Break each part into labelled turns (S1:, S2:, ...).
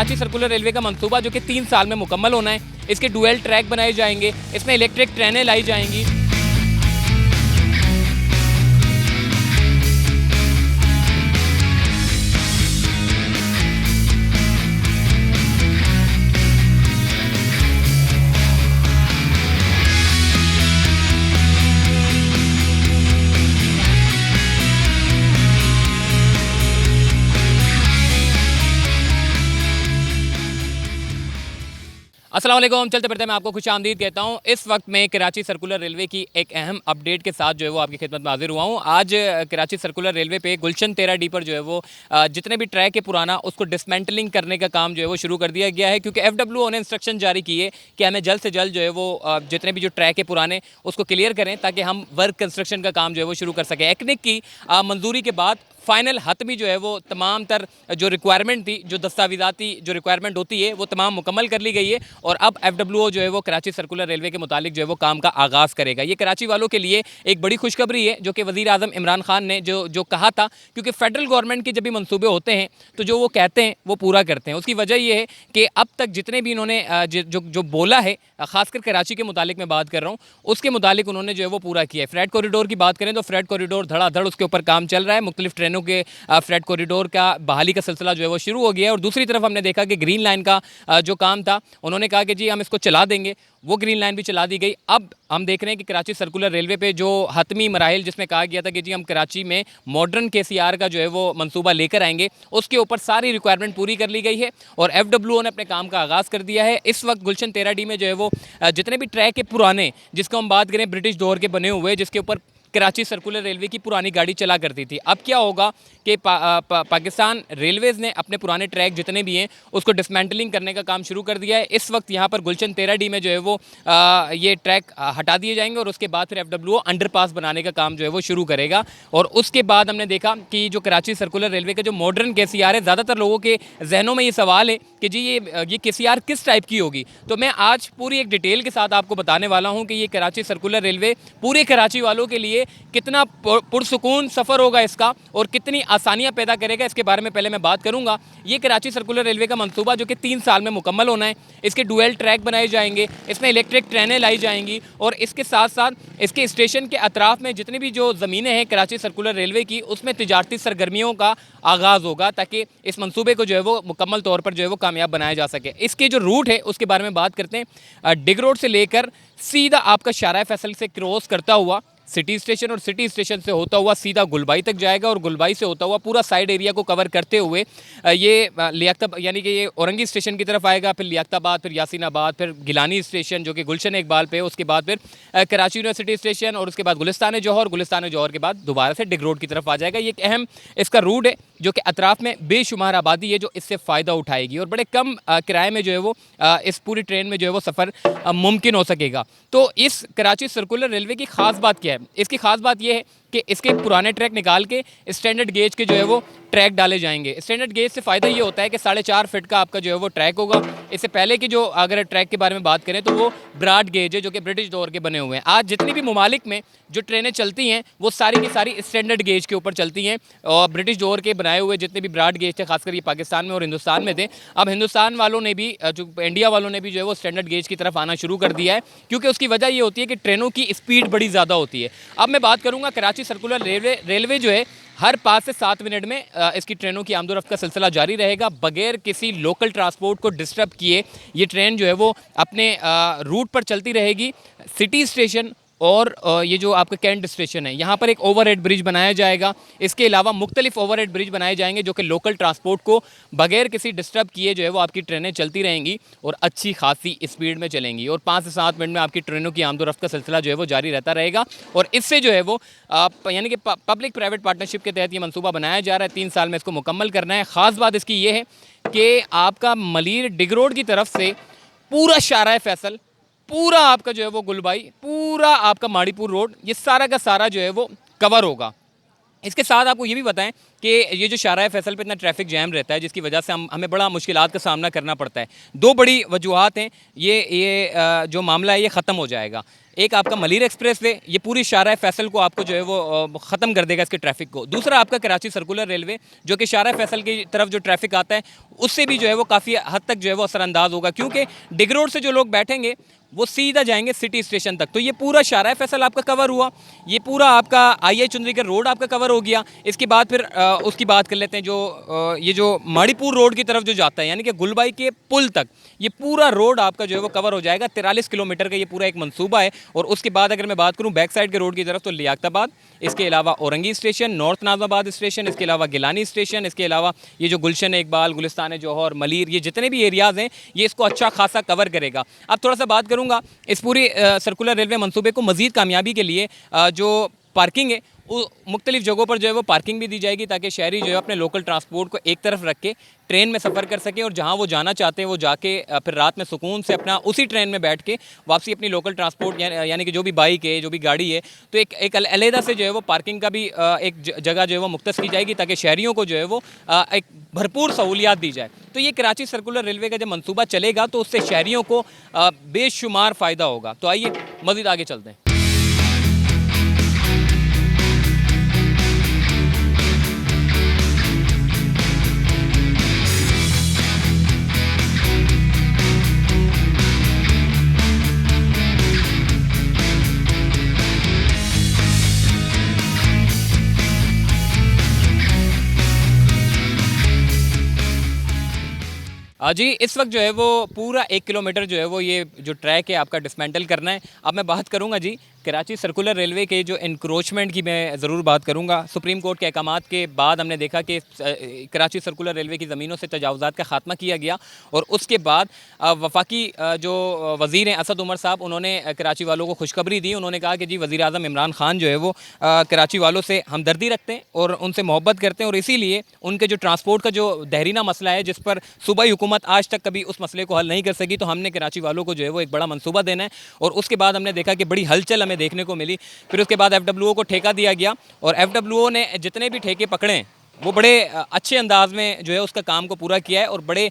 S1: Karachi circular railway का मंसूबा जो कि 3 साल में मुकम्मल होना है। इसके डुअल ट्रैक बनाए जाएंगे, इसमें इलेक्ट्रिक ट्रेनें लाई जाएंगी। अस्सलाम वालेकुम, चलते बढ़ते मैं आपको खुशामदीद कहता हूँ। इस वक्त मैं कराची सर्कुलर रेलवे की एक अहम अपडेट के साथ जो है वो आपकी खिदमत में हाजिर हुआ हूँ। आज कराची सर्कुलर रेलवे पे गुलशन 13D पर जो है वो जितने भी ट्रैक है पुराना उसको डिसमेंटलिंग करने का काम जो है वो शुरू कर दिया गया है, क्योंकि FWO ने इंस्ट्रक्शन जारी की है कि हमें जल्द से जल्द जो है वो जितने भी जो ट्रैक है पुराने उसको क्लियर करें ताकि हम वर्क कंस्ट्रक्शन का काम जो है वो शुरू कर सकें। एक्निक की मंजूरी के बाद फाइनल हतमी जो है वो तमाम तर जो रिक्वायरमेंट थी, जो दस्तावेज़ाती जो रिक्वायरमेंट होती है वो तमाम मुकम्मल कर ली गई है और अब FWO जो है वो कराची सर्कुलर रेलवे के मुतालिक जो है वो काम का आगाज़ करेगा। ये कराची वालों के लिए एक बड़ी खुशखबरी है जो कि वज़ीर आज़म इमरान खान ने जो कहा था, क्योंकि फ़ेडरल गवर्नमेंट के जब भी मनसूबे होते हैं तो जो वो कहते हैं वो पूरा करते हैं। उसकी वजह ये है कि अब तक जितने भी इन्होंने जो बोला है, ख़ासकर कराची के मुतालिक मैं बात कर रहा हूँ, उसके मुतालिक उन्होंने जो है वो पूरा किया है। फ्रेट कॉरिडोर की बात करें तो फ्रेट कॉरिडोर धड़ाधड़ उसके ऊपर काम चल रहा है। मुख्तलिफ ट्रेनों के फ्रेट कॉरिडोर का बहाली का सिलसिला जो है वो शुरू हो गया है और दूसरी तरफ हमने देखा कि ग्रीन लाइन का जो काम था, उन्होंने कहा कि जी हम इसको चला देंगे, वो ग्रीन लाइन भी चला दी गई। अब हम देख रहे हैं कि कराची सर्कुलर रेलवे पे जो हतमी मराहिल जिसमें कहा गया था कि जी हम कराची में मॉडर्न KCR का जो है वो मंसूबा लेकर आएंगे, उसके ऊपर सारी रिक्वायरमेंट पूरी कर ली गई है और FWO ने अपने काम का आगाज़ कर दिया है। इस वक्त गुलशन 13D में जो है वो जितने भी ट्रैक है पुराने, जिसको हम बात करें ब्रिटिश दौर के बने हुए, जिसके ऊपर कराची सर्कुलर रेलवे की पुरानी गाड़ी चला करती थी, अब क्या होगा कि पाकिस्तान रेलवेज़ ने अपने पुराने ट्रैक जितने भी हैं उसको डिसमेंटलिंग करने का काम शुरू कर दिया है। इस वक्त यहाँ पर गुलशन 13D में जो है वो ये ट्रैक हटा दिए जाएंगे और उसके बाद फिर FWO अंडरपास बनाने का काम जो है वो शुरू करेगा। और उसके बाद हमने देखा कि जो कराची सर्कुलर रेलवे का जो मॉडर्न KCR है, ज़्यादातर लोगों के जहनों में ये सवाल है कि जी ये KCR किस टाइप की होगी, तो मैं आज पूरी एक डिटेल के साथ आपको बताने वाला हूँ कि ये कराची सर्कुलर रेलवे पूरे कराची वालों के लिए कितना पुरसुकून सफ़र होगा इसका और कितनी आसानियां पैदा करेगा, इसके बारे में पहले मैं बात करूंगा। ये कराची सर्कुलर रेलवे का मंसूबा जो कि 3 साल में मुकम्मल होना है, इसके डुअल ट्रैक बनाए जाएंगे, इसमें इलेक्ट्रिक ट्रेनें लाई जाएंगी और इसके साथ साथ इसके स्टेशन के अतराफ़ में जितनी भी जो ज़मीनें हैं कराची सर्कुलर रेलवे की, उसमें तिजारती सरगर्मियों का आगाज़ होगा ताकि इस मंसूबे को जो है वो मुकम्मल तौर पर जो है वो कामयाब बनाया जा सके। इसके जो रूट है उसके बारे में बात करते हैं। डिग रोड से लेकर सीधा आपका शाहराह फैसल से क्रॉस करता हुआ सिटी स्टेशन और सिटी स्टेशन से होता हुआ सीधा गुलबाई तक जाएगा और गुलबाई से होता हुआ पूरा साइड एरिया को कवर करते हुए ये लियाकत यानी कि ये औरंगी स्टेशन की तरफ आएगा, फिर लियाकताबाद, फिर यासीनाबाद, फिर गिलानी स्टेशन जो कि गुलशन इकबाल पे है, उसके बाद फिर कराची यूनिवर्सिटी स्टेशन और उसके बाद गुलिस्तान जौहर के बाद दोबारा से डिग रोड की तरफ आ जाएगा। ये एक अहम इसका रूट है जो कि अतराफ़ में बेशुमार आबादी है जो इससे फ़ायदा उठाएगी और बड़े कम किराए में जो है वो इस पूरी ट्रेन में जो है वो सफ़र मुमकिन हो सकेगा। तो इस कराची सर्कुलर रेलवे की ख़ास बात क्या है? इसकी ख़ास बात यह है कि इसके पुराने ट्रैक निकाल के स्टैंडर्ड गेज के जो है वो ट्रैक डाले जाएंगे। स्टैंडर्ड गेज से फ़ायदा ये होता है कि 4.5 फीट का आपका जो है वो ट्रैक होगा। इससे पहले की जो अगर ट्रैक के बारे में बात करें तो वो ब्रॉड गेज है जो कि ब्रिटिश दौर के बने हुए हैं। आज जितनी भी ममालिक में जो ट्रेनें चलती हैं वो सारी की सारी स्टैंडर्ड गेज के ऊपर चलती हैं और ब्रिटिश दौर के बनाए हुए जितने भी ब्रॉड गेज थे, खासकर ये पाकिस्तान में और हिंदुस्तान में थे। अब हिंदुस्तान वालों ने भी जो इंडिया वालों ने भी जो है वो स्टैंडर्ड गेज की तरफ आना शुरू कर दिया है, क्योंकि उसकी वजह ये होती है कि ट्रेनों की स्पीड बड़ी ज़्यादा होती है। अब मैं बात करूँगा कराची सर्कुलर रेलवे जो है हर 5 से 7 मिनट में इसकी ट्रेनों की आमदोरफ्त का सिलसिला जारी रहेगा बगैर किसी लोकल ट्रांसपोर्ट को डिस्टर्ब किए। ये ट्रेन जो है वो अपने रूट पर चलती रहेगी। सिटी स्टेशन और ये जो आपका कैंट स्टेशन है, यहाँ पर एक ओवरहेड ब्रिज बनाया जाएगा। इसके अलावा मुख्तलिफ ओवरहेड ब्रिज बनाए जाएंगे जो कि लोकल ट्रांसपोर्ट को बगैर किसी डिस्टर्ब किए जो है वो आपकी ट्रेनें चलती रहेंगी और अच्छी खासी स्पीड में चलेंगी और 5 से 7 मिनट में आपकी ट्रेनों की आमदोरफ्त का सिलसिला जो है वो जारी रहता रहेगा। और इससे जो है वो यानी कि पब्लिक प्राइवेट पार्टनरशिप के तहत ये मनसूबा बनाया जा रहा है। 3 साल में इसको मुकम्मल करना है। ख़ास बात इसकी ये है कि आपका मलीर डिग रोड की तरफ से पूरा शाहराह फैसल, पूरा आपका जो है वो गुलबाई, पूरा आपका माड़ीपुर रोड, ये सारा का सारा जो है वो कवर होगा। इसके साथ आपको ये भी बताएं कि ये जो शाहराह फैसल पे इतना ट्रैफिक जैम रहता है, जिसकी वजह से हमें बड़ा मुश्किलात का सामना करना पड़ता है। दो बड़ी वजूहात हैं, ये जो मामला है ये ख़त्म हो जाएगा। एक आपका मलीर एक्सप्रेस वे, ये पूरी शाहराह फैसल को आपको जो है वो ख़त्म कर देगा, इसके ट्रैफिक को। दूसरा आपका कराची सर्कुलर रेलवे, जो कि शाहराह फैसल की तरफ जो ट्रैफिक आता है उससे भी जो है वो काफ़ी हद तक जो है वो असरअंदाज होगा, क्योंकि डिग रोड से जो लोग बैठेंगे वो सीधा जाएंगे सिटी स्टेशन तक। तो ये पूरा शाहराह फैसल आपका कवर हुआ, ये पूरा आपका आई चुंदरीगढ़ रोड आपका कवर हो गया। इसके बाद फिर उसकी बात कर लेते हैं, ये जो माड़ीपुर रोड की तरफ जो जाता है, यानी कि गुलबाई के पुल तक, ये पूरा रोड आपका जो है वो कवर हो जाएगा। 43 किलोमीटर का ये पूरा एक मंसूबा है। और उसके बाद अगर मैं बात करूँ बैक साइड के रोड की तरफ, तो लियाकताबाद, इसके अलावा Orangi station, north Nazabad station, इसके अलावा गिलानी स्टेशन, इसके अलावा ये जो गुलशन इकबाल, गुलिस्तान जौहर, मलीर, ये जितने भी एरियाज़ हैं ये इसको अच्छा खासा कवर करेगा। अब थोड़ा सा बात करूँगा इस पूरी सर्कुलर रेलवे मंसूबे को मज़ीद कामयाबी के लिए जो पार्किंग है वो मुख्तलिफ जगहों पर जो है वो पार्किंग भी दी जाएगी, ताकि शहरी जो है अपने लोकल ट्रांसपोर्ट को एक तरफ रख के ट्रेन में सफ़र कर सके, और जहां वो जाना चाहते हैं वो जाके फिर रात में सुकून से अपना उसी ट्रेन में बैठ के वापसी अपनी लोकल ट्रांसपोर्ट यानी कि जो भी बाइक है, जो भी गाड़ी है, तो एक अलहदा से जो है वो पार्किंग का भी एक जगह जो है वो मुख्तस की जाएगी, ताकि शहरियों को जो है वो एक भरपूर सहूलियात दी जाए। तो ये कराची सर्कुलर रेलवे का जब मंसूबा चलेगा तो उससे शहरियों को बेशुमार फ़ायदा होगा। तो आइए मज़ीद आगे चलते हैं। जी, इस वक्त जो है वो पूरा 1 किलोमीटर जो है वो ये जो ट्रैक है आपका डिसमेंटल करना है। अब मैं बात करूँगा जी कराची सर्कुलर रेलवे के जो इंक्रोचमेंट की, मैं ज़रूर बात करूँगा। सुप्रीम कोर्ट के अहकामात के बाद हमने देखा कि कराची सर्कुलर रेलवे की ज़मीनों से तजावुज़ात का ख़ात्मा किया गया, और उसके बाद वफाकी जो वज़ीर हैं असद उमर साहब, उन्होंने कराची वालों को खुशखबरी दी। उन्होंने कहा कि जी वज़ीर आज़म इमरान ख़ान जो है वो कराची वालों से हमदर्दी रखते हैं और उनसे मोहब्बत करते हैं, और इसीलिए उनके जो ट्रांसपोर्ट का जो देहरीना मसला है, जिस पर सूबाई हुकूमत आज तक कभी उस मसले को हल नहीं कर सकी, तो हमने कराची वालों को जो है वो एक बड़ा मंसूबा देना है। और उसके बाद हमने देखा कि बड़ी हलचल हमें देखने को मिली। फिर उसके बाद एफडब्ल्यूओ को ठेका दिया गया, और एफडब्ल्यूओ ने जितने भी ठेके पकड़े वो बड़े अच्छे अंदाज में जो है उसका काम को पूरा किया है, और बड़े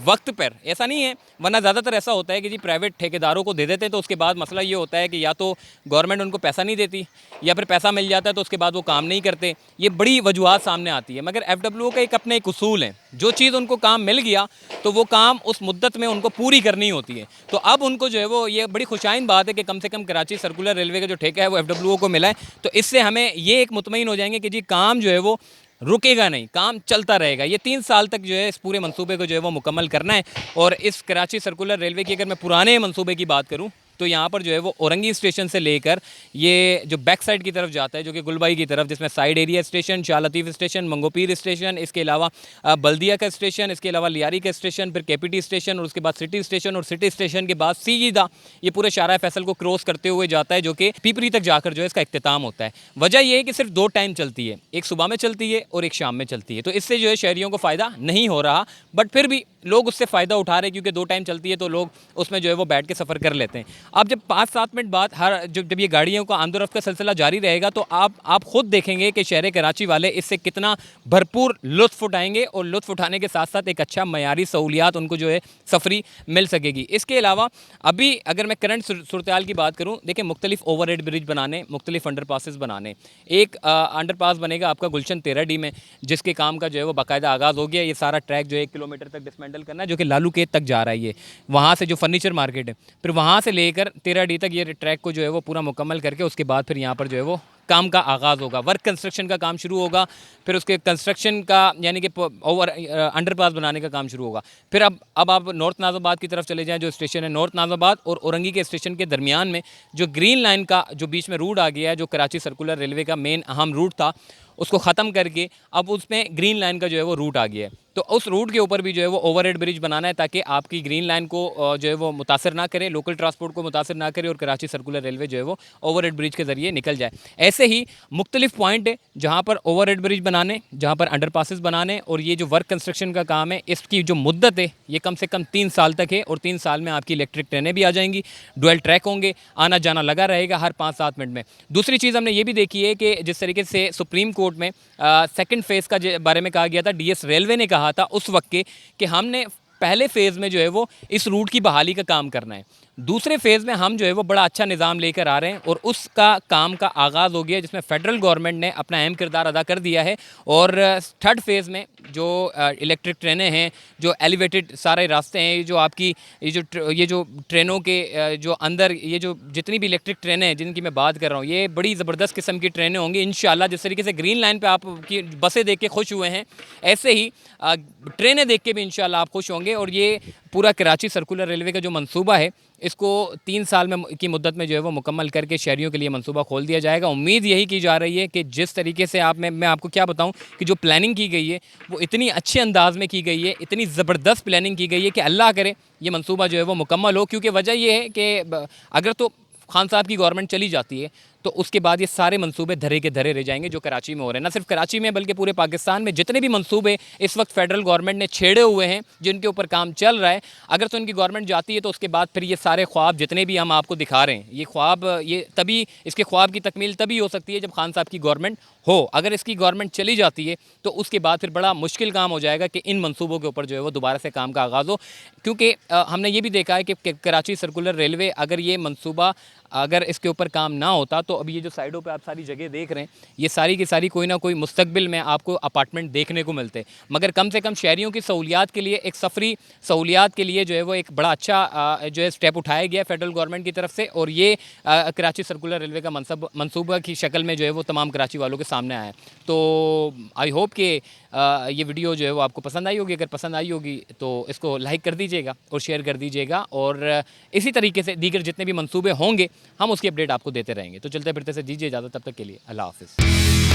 S1: वक्त पर। ऐसा नहीं है, वरना ज़्यादातर ऐसा होता है कि जी प्राइवेट ठेकेदारों को दे देते हैं, तो उसके बाद मसला ये होता है कि या तो गवर्नमेंट उनको पैसा नहीं देती, या फिर पैसा मिल जाता है तो उसके बाद वो काम नहीं करते। ये बड़ी वजूहत सामने आती है। मगर एफडब्ल्यूओ का एक अपने एक उसूल है, जो चीज़ उनको काम मिल गया तो वो काम उस मुद्दत में उनको पूरी करनी होती है। तो अब उनको जो है वो ये बड़ी खुशाइन बात है कि कम से कम कराची सर्कुलर रेलवे का जो ठेका है वो एफडब्ल्यूओ को मिला है। तो इससे हमें ये एक मुतमईन हो जाएंगे कि जी काम जो है वो रुकेगा नहीं, काम चलता रहेगा। ये 3 साल तक जो है इस पूरे मंसूबे को जो है वो मुकम्मल करना है। और इस कराची सर्कुलर रेलवे की अगर मैं पुराने मंसूबे की बात करूँ तो यहाँ पर जो है वो औरंगी स्टेशन से लेकर ये जो बैक साइड की तरफ जाता है, जो कि गुलबाई की तरफ, जिसमें side area station, Shah Latif station, Manghopir station, इसके अलावा बल्दिया का स्टेशन, इसके अलावा लियारी का स्टेशन, फिर केपीटी स्टेशन, और उसके बाद सिटी स्टेशन, और सिटी स्टेशन के बाद सीधा ये पूरे शाहराह फैसल को क्रॉस करते हुए जाता है, जो कि पीपरी तक जाकर जो है इसका इख्तिताम होता है। वजह यह है कि सिर्फ 2 टाइम चलती है, एक सुबह में चलती है और एक शाम में चलती है। तो इससे जो है शहरियों को फ़ायदा नहीं हो रहा, बट फिर भी लोग उससे फ़ायदा उठा रहे हैं, क्योंकि 2 टाइम चलती है तो लोग उसमें जो है वो बैठ के सफ़र कर लेते हैं। अब जब 5-7 मिनट बाद जब ये गाड़ियों का आमद-ओ-रफ्त का सिलसिला जारी रहेगा, तो आप खुद देखेंगे कि शहर कराची वाले इससे कितना भरपूर लुत्फ़ उठाएंगे, और लुत्फ़ उठाने के साथ साथ एक अच्छा मयारी सहूलियात उनको जो है सफरी मिल सकेगी। इसके अलावा अभी अगर मैं करंट सूरत-ए-हाल की बात करूँ, देखिए मुख्तलिफ ओवरहेड ब्रिज बनाने, मुख्तलिफ अंडरपासेस बनाने। एक अंडरपास बनेगा आपका गुलशन 13D में, जिसके काम का जो है वो बाकायदा आगाज़ हो गया। ये सारा ट्रैक जो है 1 किलोमीटर तक डिसमेंटल करना है, जो कि लालू खेत तक जा रहा है। ये वहाँ से जो फर्नीचर मार्केट है, फिर वहाँ से लेकर 13D तक ये ट्रैक को जो है वो पूरा मुकम्मल करके उसके बाद फिर यहाँ पर जो है वो काम का आगाज़ होगा, वर्क कंस्ट्रक्शन का काम शुरू होगा। फिर उसके कंस्ट्रक्शन का यानी कि ओवर अंडरपास बनाने का काम शुरू होगा। फिर अब आप नॉर्थ नाज़ाबाद की तरफ चले जाएं, जो स्टेशन है नॉर्थ नाज़ाबाद और औरंगी के स्टेशन के दरमियान में जो ग्रीन लाइन का जो बीच में रूट आ गया है, जो कराची सर्कुलर रेलवे का मेन अहम रूट था, उसको ख़त्म करके अब उसमें ग्रीन लाइन का जो है वो रूट आ गया है। तो उस रूट के ऊपर भी जो है वो ओवरहेड ब्रिज बनाना है, ताकि आपकी ग्रीन लाइन को जो है वो मुतासर ना करे, लोकल ट्रांसपोर्ट को मुतासर ना करे, और कराची सर्कुलर रेलवे जो है वो ओवरहेड ब्रिज के ज़रिए निकल जाए। ऐसे ही मुख्तलिफ पॉइंट है जहाँ पर ओवरहेड ब्रिज बनाने, जहाँ पर अंडरपासेस बनाने, और ये जो वर्क कंस्ट्रक्शन का काम है इसकी जो मुद्दत है ये कम से कम 3 साल तक है, और 3 साल में आपकी इलेक्ट्रिक ट्रेनें भी आ जाएंगी, डुअल ट्रैक होंगे, आना जाना लगा रहेगा हर 5-7 मिनट में। दूसरी चीज़ हमने ये भी देखी है कि जिस तरीके से सुप्रीम कोर्ट में सेकंड फेज़ का बारे में कहा गया था, डीएस रेलवे ने कहा था उस वक्त के कि हमने पहले फेज़ में जो है वो इस रूट की बहाली का काम करना है, दूसरे फेज़ में हम जो है वो बड़ा अच्छा निज़ाम लेकर आ रहे हैं और उसका काम का आगाज़ हो गया जिसमें फ़ेडरल गवर्नमेंट ने अपना अहम किरदार अदा कर दिया है। और थर्ड फेज़ में जो इलेक्ट्रिक ट्रेनें हैं, जो एलिवेटेड सारे रास्ते हैं, ये जो आपकी ये जो ट्रेनों के जो अंदर ये जो जितनी भी इलेक्ट्रिक ट्रेनें हैं जिनकी मैं बात कर रहा हूँ, ये बड़ी ज़बरदस्त किस्म की ट्रेनें होंगी इंशाल्लाह। जिस तरीके से ग्रीन लाइन पे आपकी बसें देख के खुश हुए हैं, ऐसे ही ट्रेनें देख के भी इंशाल्लाह आप खुश होंगे। और ये पूरा कराची सर्कुलर रेलवे का जो मंसूबा है इसको 3 साल में की मुद्दत में जो है वो मुकम्मल करके शहरियों के लिए मंसूबा खोल दिया जाएगा। उम्मीद यही की जा रही है कि जिस तरीके से मैं आपको क्या बताऊं कि जो प्लानिंग की गई है वो इतनी अच्छे अंदाज में की गई है, इतनी ज़बरदस्त प्लानिंग की गई है कि अल्लाह करे ये मंसूबा जो है वो मुकम्मल हो। क्योंकि वजह ये है कि अगर तो खान साहब की गवर्नमेंट चली जाती है तो उसके बाद ये सारे मंसूबे धरे के धरे रह जाएंगे जो कराची में हो रहे हैं। ना सिर्फ कराची में बल्कि पूरे पाकिस्तान में जितने भी मंसूबे इस वक्त फेडरल गवर्नमेंट ने छेड़े हुए हैं, जिनके ऊपर काम चल रहा है, अगर तो इनकी गवर्नमेंट जाती है तो उसके बाद फिर ये सारे ख्वाब जितने भी हम आपको दिखा रहे हैं, ये ख्वाब ये तभी इसके ख्वाब की तकमील तभी हो सकती है जब खान साहब की गवर्नमेंट हो। अगर इसकी गवर्नमेंट चली जाती है तो उसके बाद फिर बड़ा मुश्किल काम हो जाएगा कि इन मंसूबों के ऊपर जो है वो दोबारा से काम का आगाज़ हो। क्योंकि हमने ये भी देखा है कि कराची सर्कुलर रेलवे अगर ये मंसूबा अगर इसके ऊपर काम ना होता तो अभी ये जो साइडों पे आप सारी जगह देख रहे हैं ये सारी की सारी कोई ना कोई मुस्तकबिल में आपको अपार्टमेंट देखने को मिलते। मगर कम से कम शहरियों की सहूलियात के लिए, एक सफरी सहूलियात के लिए जो है वो एक बड़ा अच्छा जो है स्टेप उठाया गया फेडरल गवर्नमेंट की तरफ से। और ये कराची सर्कुलर रेलवे का मनसूबा की शक्ल में जो है वो तमाम कराची वालों के सामने आया है। तो आई होप कि ये वीडियो जो है वो आपको पसंद आई होगी। अगर पसंद आई होगी तो इसको लाइक कर दीजिएगा और शेयर कर दीजिएगा, और इसी तरीके से दीगर जितने भी मंसूबे होंगे हम उसकी अपडेट आपको देते रहेंगे। तो चलते फिरते से दीजिए इजाज़त, तब तक के लिए अल्लाह हाफ़िज़।